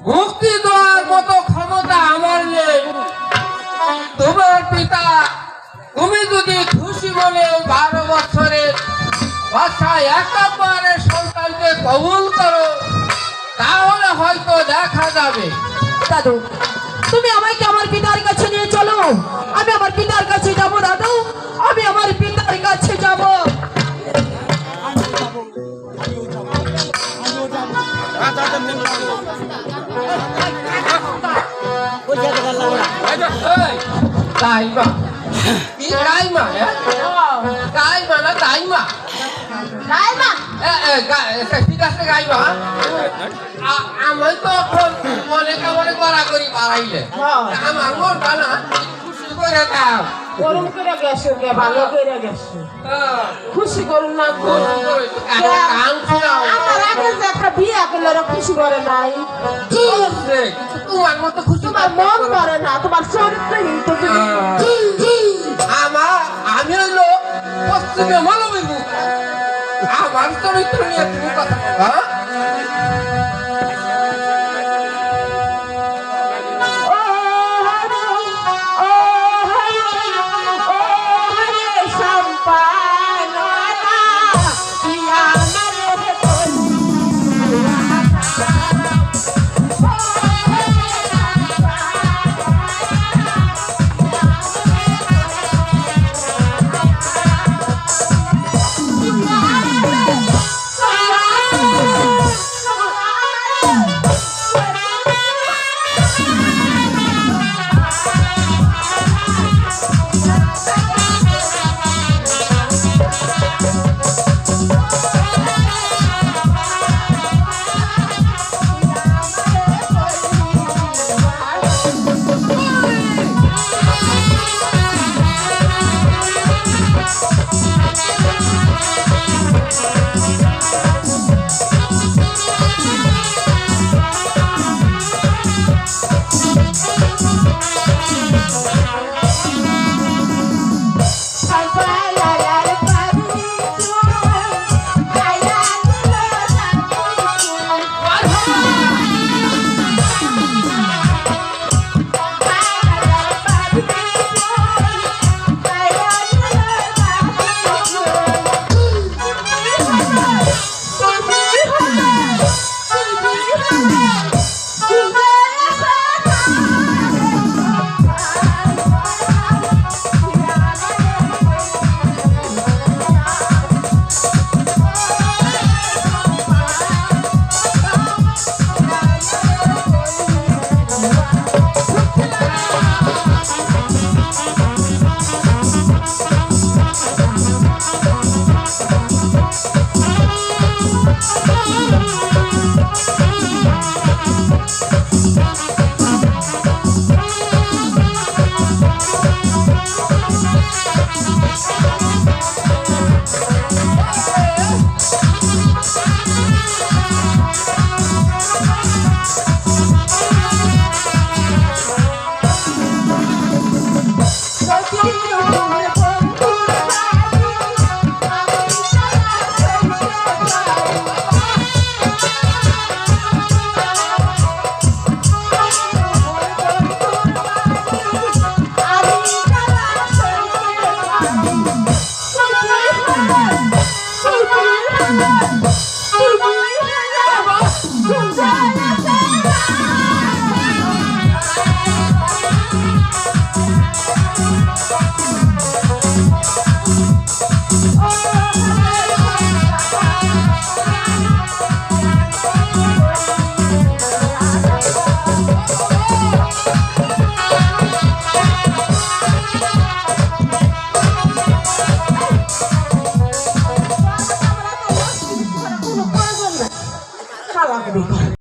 মুক্তি দেওয়ার মতো ক্ষমতা আমার নেই। তোমার পিতা, তুমি যদি খুশি মনে 12 বছরের বাচ্চায় একেবারে সন্তানকে কবুল করো, তাহলে হয়তো দেখা যাবে। দাদু, তুমি আমাকে আমার পিতার কাছে নিয়ে চলো। আমি আমার পিতার কাছে যাব। দাদু, আমি আমার পিতার কাছে যাব। তাইমা কি তাইমা? তাইমা না তাইমা? তাইমা ঠিক আছে গাইবা। আমি তো মনে কামনে করা করি পারাইলে আমার মনটা না খুশি করে দাও। গরম করে গেছো, ভালো করে গেছো। খুশি করুন না, আমার আগে যে একটা বিয়ে করলে খুশি করে নাই। তোমার মতো খুশি তোমার মন করে না, তোমার চরিত্রহীন। আমি হইলো পশ্চিমে মানবী, আমার চরিত্র নিয়ে তুমি কথা বলো।